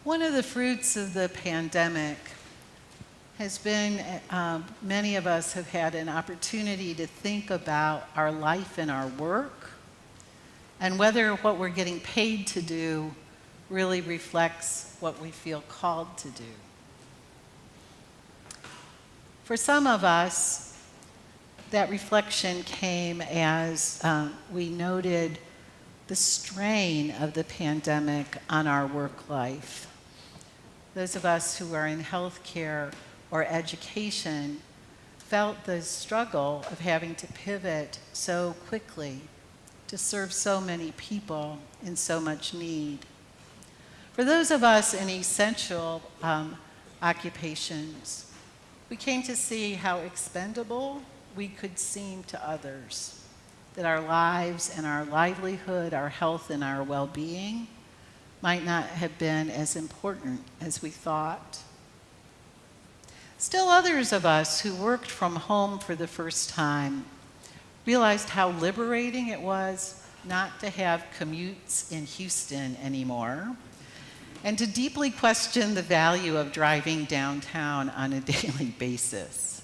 One of the fruits of the pandemic has been many of us have had an opportunity to think about our life and our work and whether what we're getting paid to do really reflects what we feel called to do. For some of us, that reflection came as we noted the strain of the pandemic on our work life. Those of us who are in healthcare or education felt the struggle of having to pivot so quickly to serve so many people in so much need. For those of us in essential occupations, we came to see how expendable we could seem to others, that our lives and our livelihood, our health and our well-being might not have been as important as we thought. Still others of us who worked from home for the first time realized how liberating it was not to have commutes in Houston anymore, and to deeply question the value of driving downtown on a daily basis,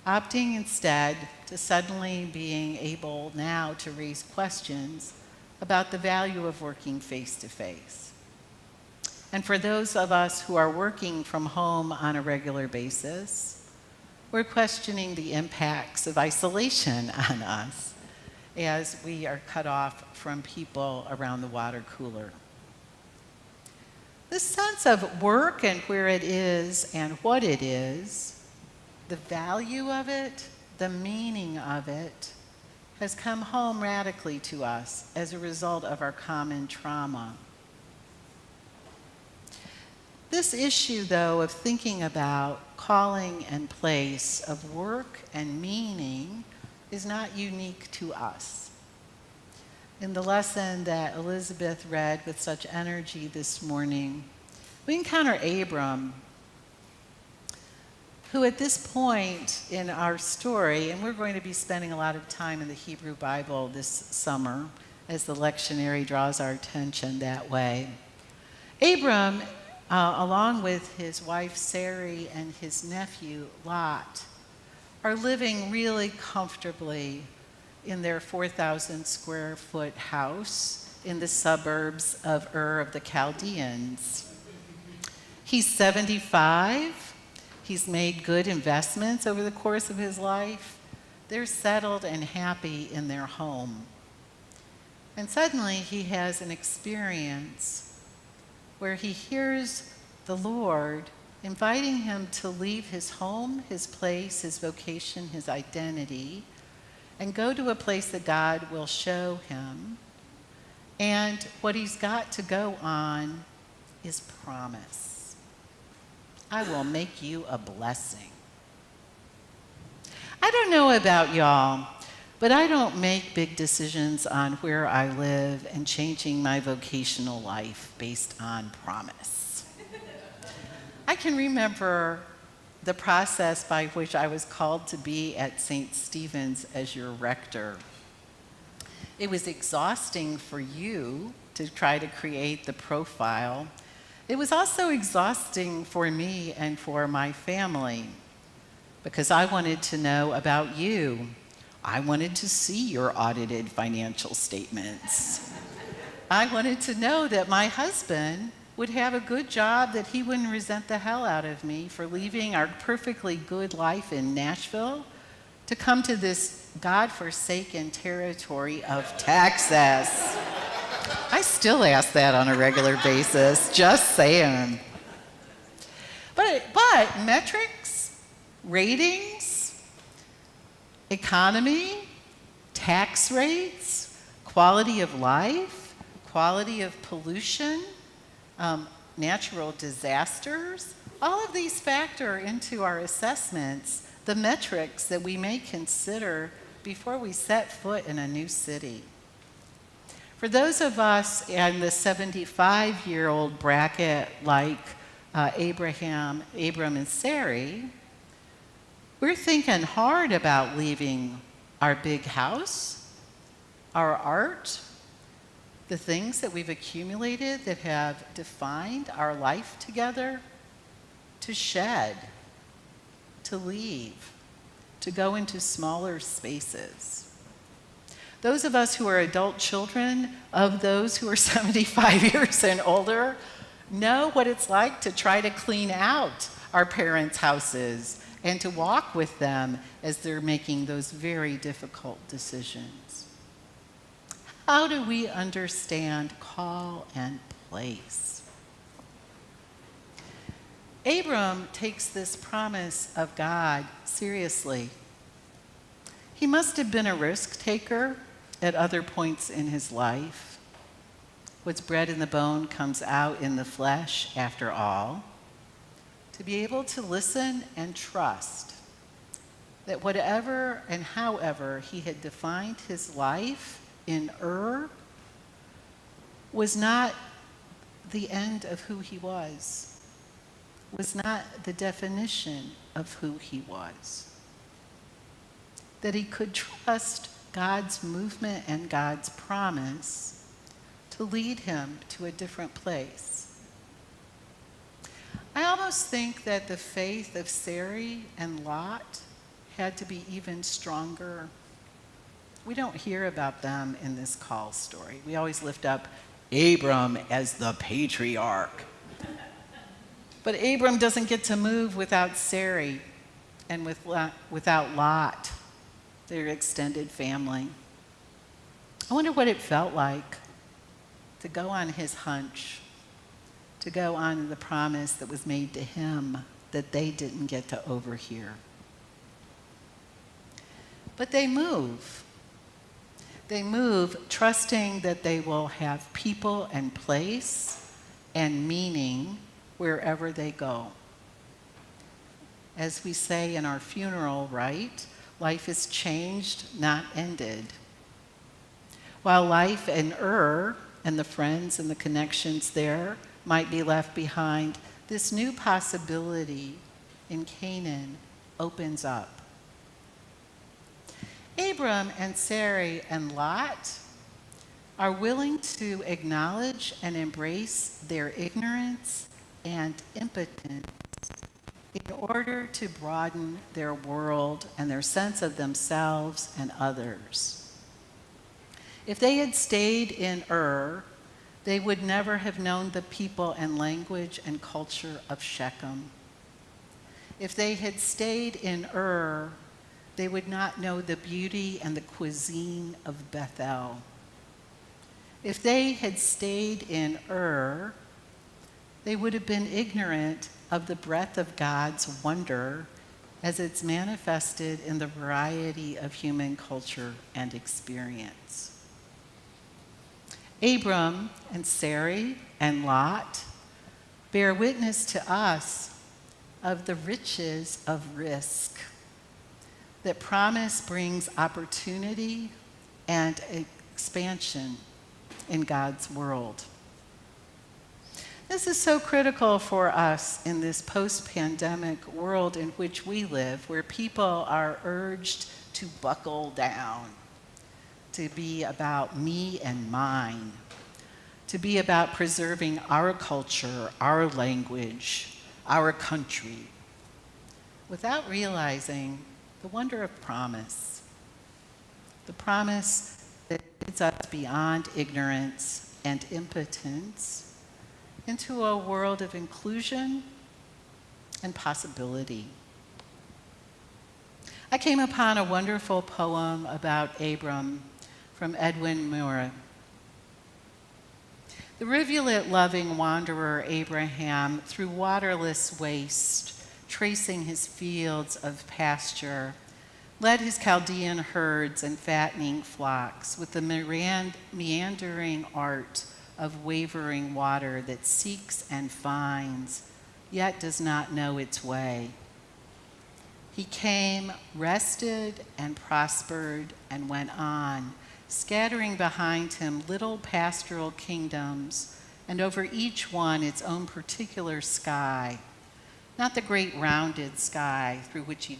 opting instead to suddenly being able now to raise questions about the value of working face-to-face. And for those of us who are working from home on a regular basis, we're questioning the impacts of isolation on us as we are cut off from people around the water cooler. This sense of work and where it is and what it is, the value of it, the meaning of it, has come home radically to us as a result of our common trauma. This issue, though, of thinking about calling and place, of work and meaning, is not unique to us. In the lesson that Elizabeth read with such energy this morning, we encounter Abram, who at this point in our story, and we're going to be spending a lot of time in the Hebrew Bible this summer as the lectionary draws our attention that way. Abram, along with his wife Sarai and his nephew Lot, are living really comfortably in their 4,000 square foot house in the suburbs of Ur of the Chaldeans. He's 75. He's made good investments over the course of his life. They're settled and happy in their home. And suddenly he has an experience where he hears the Lord inviting him to leave his home, his place, his vocation, his identity, and go to a place that God will show him. And what he's got to go on is promise. I will make you a blessing. I don't know about y'all, but I don't make big decisions on where I live and changing my vocational life based on promise. I can remember the process by which I was called to be at St. Stephen's as your rector. It was exhausting for you to try to create the profile. It was also exhausting for me and for my family because I wanted to know about you. I wanted to see your audited financial statements. I wanted to know that my husband would have a good job, that he wouldn't resent the hell out of me for leaving our perfectly good life in Nashville to come to this God-forsaken territory of Texas. I still ask that on a regular basis, just saying. But metrics, ratings, economy, tax rates, quality of life, quality of pollution, natural disasters, all of these factor into our assessments, the metrics that we may consider before we set foot in a new city. For those of us in the 75-year-old bracket like Abram and Sarai, we're thinking hard about leaving our big house, our art, the things that we've accumulated that have defined our life together, to shed, to leave, to go into smaller spaces. Those of us who are adult children of those who are 75 years and older know what it's like to try to clean out our parents' houses and to walk with them as they're making those very difficult decisions. How do we understand call and place? Abram takes this promise of God seriously. He must have been a risk taker at other points in his life. What's bred in the bone comes out in the flesh, after all. To be able to listen and trust that whatever and however he had defined his life in was not the end of who he was not the definition of who he was. That he could trust God's movement and God's promise to lead him to a different place. I almost think that the faith of Sarai and Lot had to be even stronger. We don't hear about them in this call story. We always lift up Abram as the patriarch. But Abram doesn't get to move without Sarai and without Lot, their extended family. I wonder what it felt like to go on his hunch, to go on the promise that was made to him that they didn't get to overhear. But they move. They move trusting that they will have people and place and meaning wherever they go. As we say in our funeral rite, life is changed, not ended. While life in and the friends and the connections there might be left behind, this new possibility in Canaan opens up. Abram and Sarai and Lot are willing to acknowledge and embrace their ignorance and impotence in order to broaden their world and their sense of themselves and others. If they had stayed in they would never have known the people and language and culture of Shechem. If they had stayed in they would not know the beauty and the cuisine of Bethel. If they had stayed in they would have been ignorant of the breadth of God's wonder as it's manifested in the variety of human culture and experience. Abram and Sarai and Lot bear witness to us of the riches of risk, that promise brings opportunity and expansion in God's world. This is so critical for us in this post-pandemic world in which we live, where people are urged to buckle down, to be about me and mine, to be about preserving our culture, our language, our country, without realizing the wonder of promise, the promise that leads us beyond ignorance and impotence into a world of inclusion and possibility. I came upon a wonderful poem about Abram from Edwin Moore. The rivulet-loving wanderer Abraham, through waterless waste, tracing his fields of pasture, led his Chaldean herds and fattening flocks with the meandering art of wavering water that seeks and finds, yet does not know its way. He came, rested, and prospered, and went on, scattering behind him little pastoral kingdoms, and over each one its own particular sky, not the great rounded sky through which he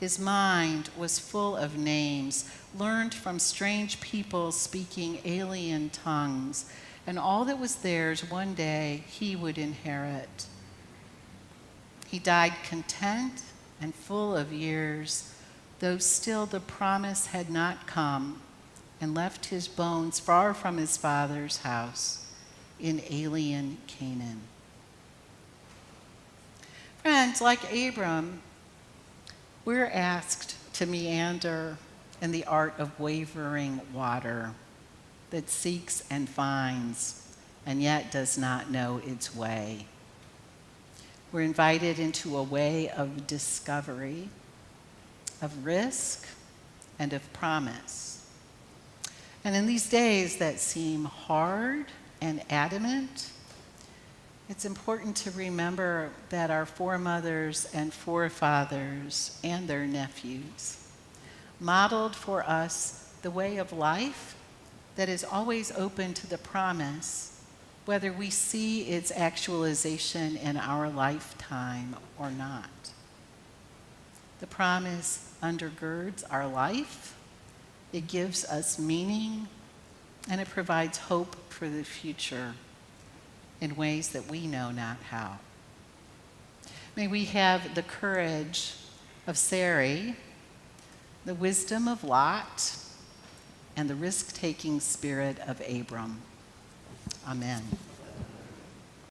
His mind was full of names, learned from strange people speaking alien tongues, and all that was theirs one day he would inherit. He died content and full of years, though still the promise had not come, and left his bones far from his father's house in alien Canaan. Friends, like Abram, we're asked to meander in the art of wavering water that seeks and finds and yet does not know its way. We're invited into a way of discovery, of risk, and of promise. And in these days that seem hard and adamant, it's important to remember that our foremothers and forefathers and their nephews modeled for us the way of life that is always open to the promise, whether we see its actualization in our lifetime or not. The promise undergirds our life, it gives us meaning, and it provides hope for the future in ways that we know not how. May we have the courage of Sarai, the wisdom of Lot, and the risk-taking spirit of Abram. Amen.